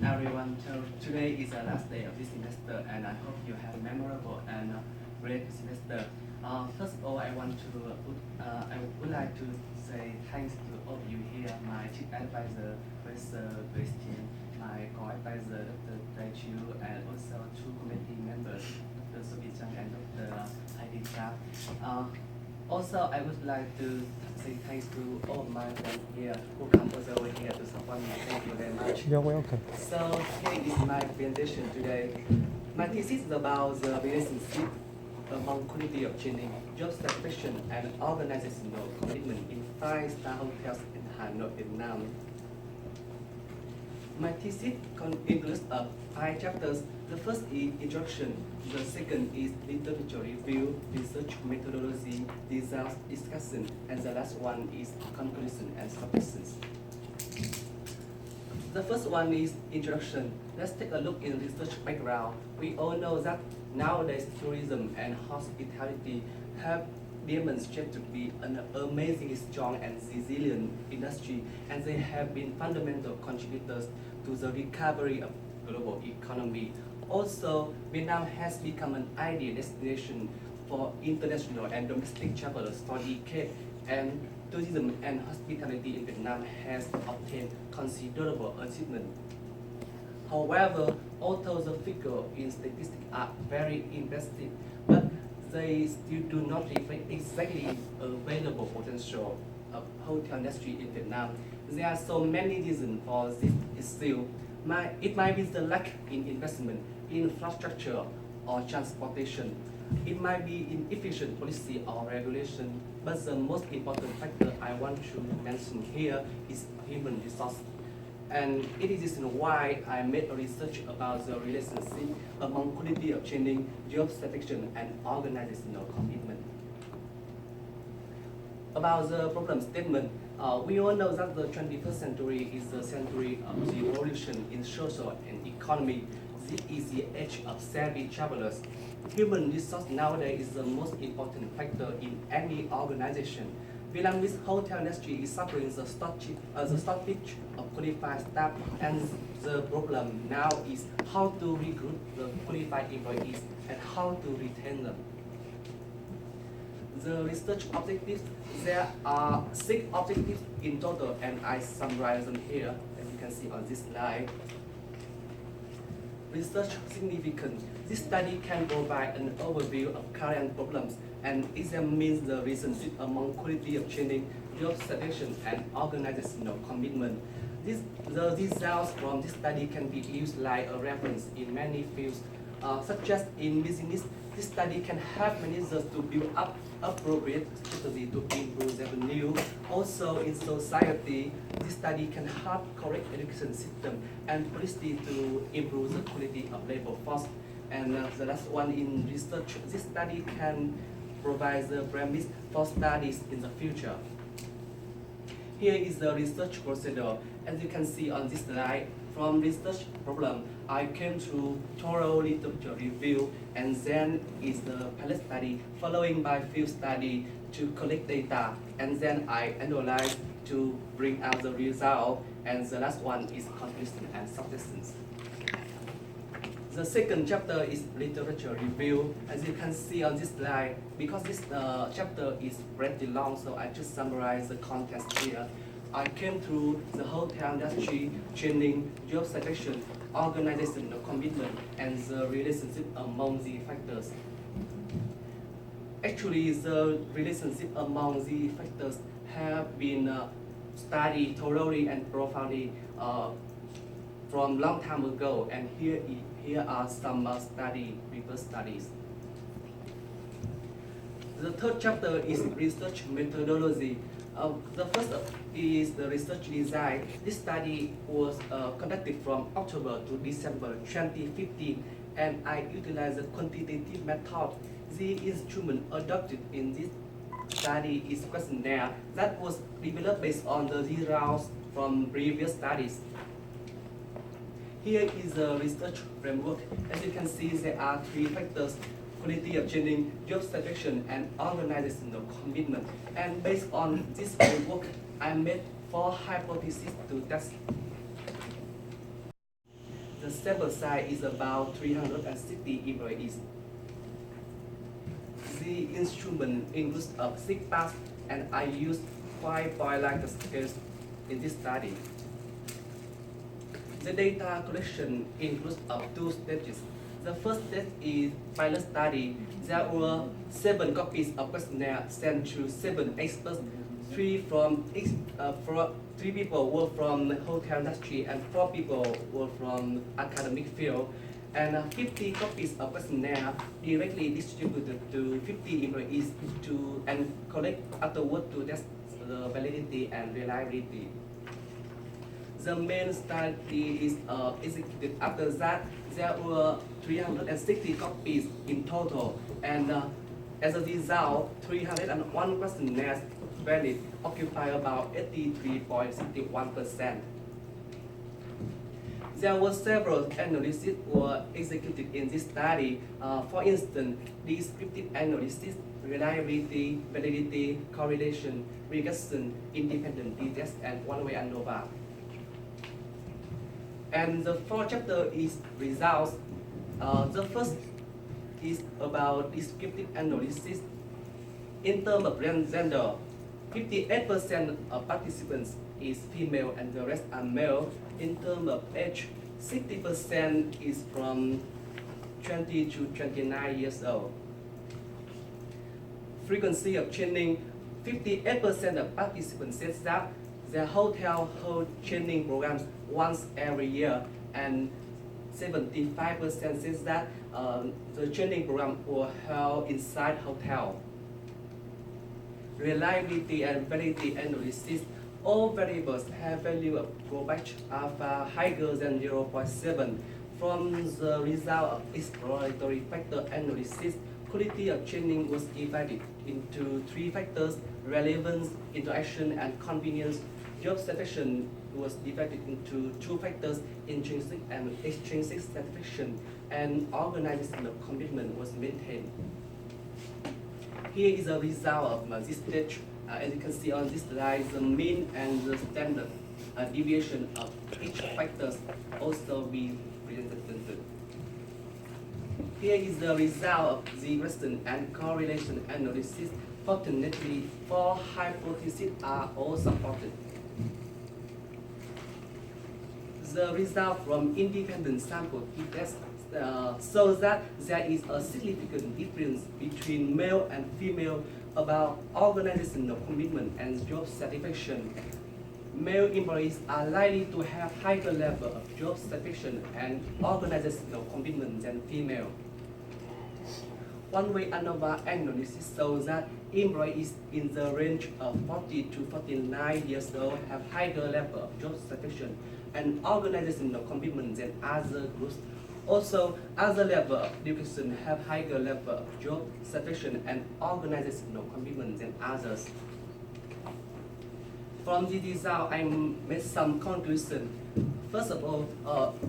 everyone. Today is the last day of this semester, and I hope you have a memorable and great semester. First of all, I would like to say thanks to all of you here, my chief advisor, Professor Christian, my co-advisor, Dr. Dai Chu, and also two committee members, Dr. Sophie Chang and Dr. Heidi Cha. Also, I would like to say thanks to all of my friends here who come over here to support me. Thank you very much. You're welcome. So here is my presentation today. My thesis is about the relationship among quality of training, job satisfaction, and organizational commitment in five-star hotels in Hanoi, Vietnam. My thesis includes five chapters. The first is introduction, the second is literature review, research methodology, results discussion, and the last one is conclusion and submissions. The first one is introduction. Let's take a look in research background. We all know that nowadays tourism and hospitality have demonstrated to be an amazingly strong and resilient industry, and they have been fundamental contributors to the recovery of global economy. Also, Vietnam has become an ideal destination for international and domestic travelers for decades, and tourism and hospitality in Vietnam has obtained considerable achievement. However, although the figures in statistics are very impressive, but they still do not reflect exactly available potential of hotel industry in Vietnam. There are so many reasons for this issue. It might be the lack in investment, infrastructure, or transportation. It might be inefficient policy or regulation, but the most important factor I want to mention here is human resource. And it is why I made a research about the relationship among quality of training, job satisfaction, and organizational commitment. About the problem statement, we all know that the 21st century is the century of the revolution in social and economy. This is the age of savvy travelers. Human resource nowadays is the most important factor in any organization. Vietnamese hotel industry is suffering the shortage of qualified staff, and the problem now is how to recruit the qualified employees and how to retain them. The research objectives, there are 6 objectives in total, and I summarize them here, as you can see on this slide. Research significance. This study can provide an overview of current problems and examines the relationship among quality of training, job selection, and organizational commitment. The results from this study can be used like a reference in many fields, such as in business. This study can help managers to build up appropriate strategy to improve revenue. Also in society, this study can help correct education system and policy to improve the quality of labor force. And the last one in research, this study can provide the premise for studies in the future. Here is the research procedure. As you can see on this slide, from research problem, I came to thorough literature review, and then is the pilot study, following by field study to collect data, and then I analyze to bring out the result, and the last one is conclusion and submissions. The second chapter is literature review. As you can see on this slide, because this chapter is pretty long, so I just summarize the context here. I came through the hotel industry, training, job selection, organizational commitment, and the relationship among the factors. Actually, the relationship among the factors have been studied thoroughly and profoundly from long time ago, and here are some reverse studies. The third chapter is research methodology. The first is the research design. This study was conducted from October to December 2015, and I utilized a quantitative method. The instrument adopted in this study is questionnaire that was developed based on the results from previous studies. Here is the research framework. As you can see, there are 3 factors: quality of training, job satisfaction, and organizational commitment. And based on this framework, I made 4 hypotheses to test. The sample size is about 360 employees. The instrument includes a 6 parts, and I used 5 biological scales in this study. The data collection includes 2 stages. The first stage is pilot study. There were 7 copies of questionnaire sent to 7 experts. 3 people were from the hotel industry and 4 people were from academic field. And 50 copies of questionnaire directly distributed to 50 employees and collect afterward to test the validity and reliability. The main study is executed. After that, there were 360 copies in total, and as a result, 301 questionnaires valid, occupy about 83.61%. There were several analyses were executed in this study. For instance, descriptive analysis, reliability, validity, correlation, regression, independent t-test, and one-way ANOVA. And the fourth chapter is results. The first is about descriptive analysis. In terms of gender, 58% of participants is female and the rest are male. In terms of age, 60% is from 20 to 29 years old. Frequency of training, 58% of participants says that their hotel hold training programs once every year, and 75% says that the training program were held inside hotel. Reliability and validity analysis, all variables have value of Goldbach alpha higher than 0.7. From the result of exploratory factor analysis, quality of training was divided into 3 factors: relevance, interaction, and convenience. Job satisfaction was divided into 2 factors: intrinsic and extrinsic satisfaction, and organizational commitment was maintained. Here is a result of this stage. As you can see on this slide, the mean and the standard deviation of each factors also be presented. Here is the result of the regression and correlation analysis. Fortunately, 4 hypotheses are all supported. The result from independent sample t-test shows that there is a significant difference between male and female about organizational commitment and job satisfaction. Male employees are likely to have higher level of job satisfaction and organizational commitment than female. One-way ANOVA analysis shows that employees in the range of 40 to 49 years old have higher level of job satisfaction and organizational commitment than other groups. Also, other level of education have higher level of job satisfaction and organizational commitment than others. From the result, I made some conclusion. First of all,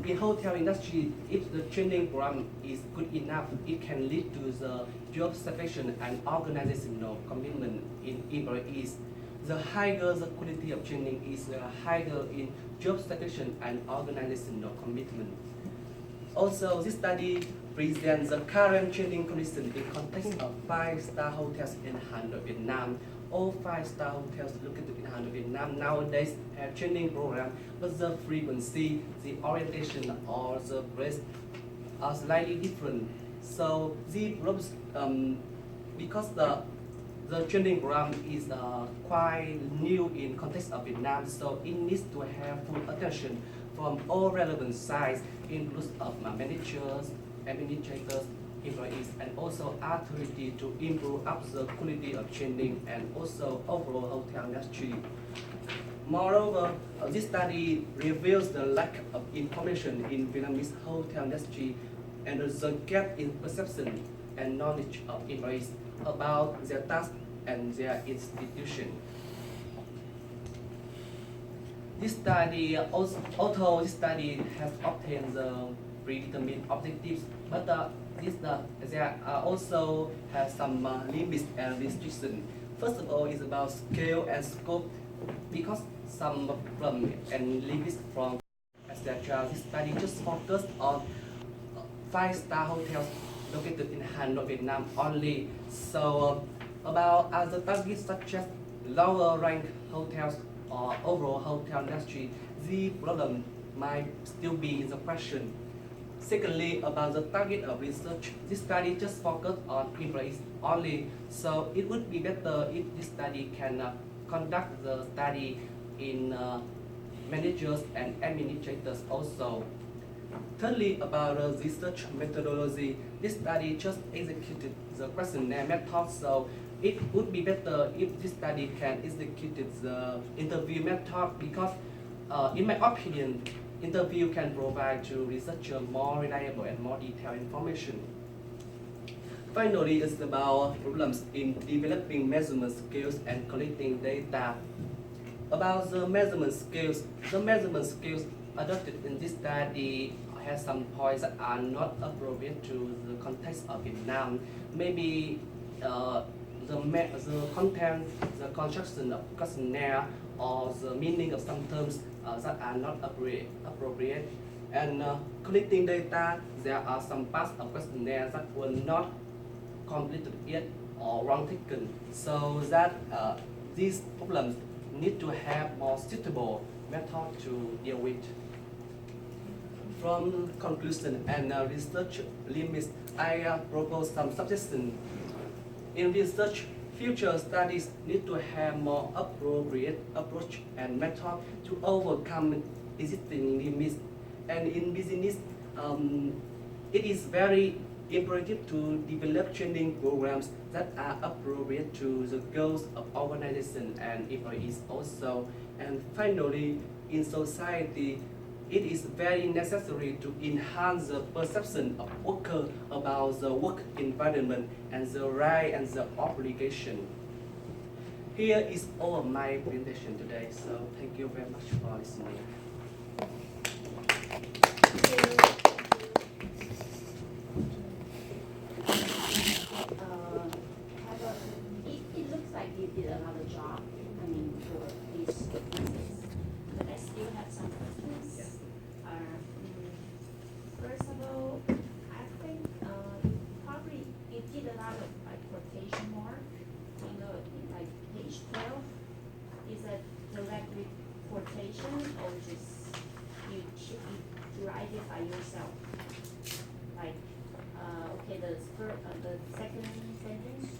in hotel industry, if the training program is good enough, it can lead to the job satisfaction and organizational commitment in employees. The higher the quality of training is, the higher in job satisfaction and organizational commitment. Also, this study presents the current training conditions in context of 5-star hotels in Hanoi, Vietnam. All 5-star hotels located in Hanoi, Vietnam nowadays have training program, but the frequency, the orientation, or the place are slightly different. So the problems, because the training program is quite new in context of Vietnam, so it needs to have full attention from all relevant sides, includes of managers, administrators, employees, and also authority to improve up the quality of training and also overall hotel industry. Moreover, this study reveals the lack of information in Vietnamese hotel industry and the gap in perception and knowledge of employees about their tasks and their institution. This study, although this study has obtained the predetermined objectives, but there also has some limits and restrictions. First of all, is about scale and scope, because some problems and limits from etc. This study just focused on 5-star hotels located in Hanoi, Vietnam only. So about other targets such as lower ranked hotels or overall hotel industry, the problem might still be in the question. Secondly, about the target of research, this study just focused on employees only. So it would be better if this study can conduct the study in managers and administrators also. Thirdly, about the research methodology, this study just executed the questionnaire method, so it would be better if this study can execute the interview method because, in my opinion, interview can provide to researcher more reliable and more detailed information. Finally, it's about problems in developing measurement skills and collecting data. About the measurement skills adopted in this study has some points that are not appropriate to the context of Vietnam. Maybe the content, the construction of questionnaire, or the meaning of some terms that are not appropriate. And collecting data, there are some parts of questionnaire that were not completed yet or wrong taken. So that these problems need to have more suitable method to deal with. From conclusion and research limits, I propose some suggestions. In research, future studies need to have more appropriate approach and method to overcome existing limits. And in business, it is very imperative to develop training programs that are appropriate to the goals of organization and employees also. And finally, in society, it is very necessary to enhance the perception of workers about the work environment and the right and the obligation. Here is all of my presentation today, so thank you very much for listening. It looks like you did another job, I mean, for these courses. But I still have some questions. Yes. First of all, I think probably you did a lot of like quotation mark, in like page 12. Is that direct quotation or just you derive it by yourself? Like, okay, the second sentence,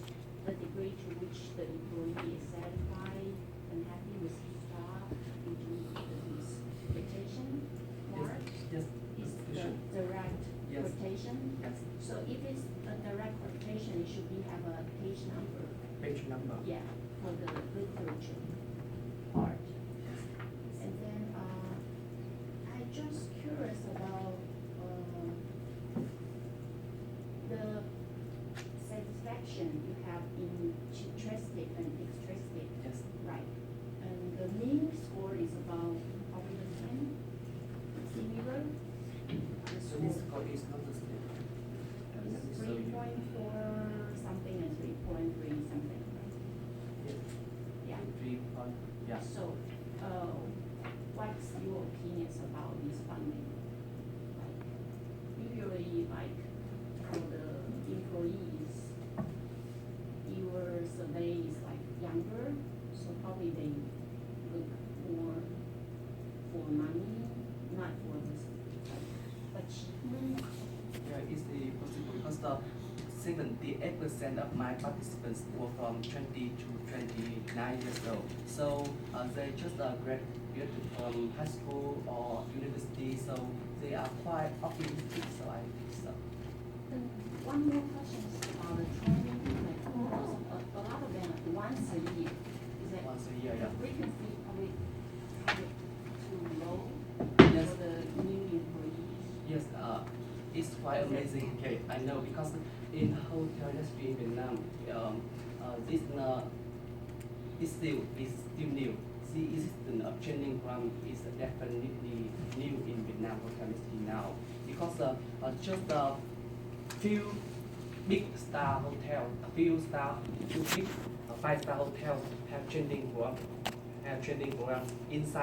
the degree to which the employee is satisfied and happy with his job, you do use quotation mark. Yes. Is the Sure. direct Yes. quotation? Yes. So if it's a direct quotation, it should be have a page number. Page number. Yeah, for the literature part. And then I just curious about the satisfaction you have in interested and extrinsic, Yes. right? And the mean score is about probably 10, similar. So this score is not the same. It's 3.4 something and 3.3 something, right? Yes. Yeah. 3 point. Yeah. So, what's your opinions about this funding? Like, usually, like, for the employees, your survey is like younger, so probably they look more for money, not for this, like, achievement. Yeah, it's the possible because the 78% of my participants were from 20 to 29 years old. So they just graduated from high school or university, so they are quite optimistic, so I think so. And one more question is about the training, like, a lot of them like once a year. Is that Once a year, the yeah. frequency probably too low Yes. for the new employees? Yes, it's quite amazing. Okay, I know because in hotel industry in Vietnam, this still new. The existence of training program is definitely new in Vietnam hotel industry now because just a few big star hotel, a few big 5-star hotels have training program inside.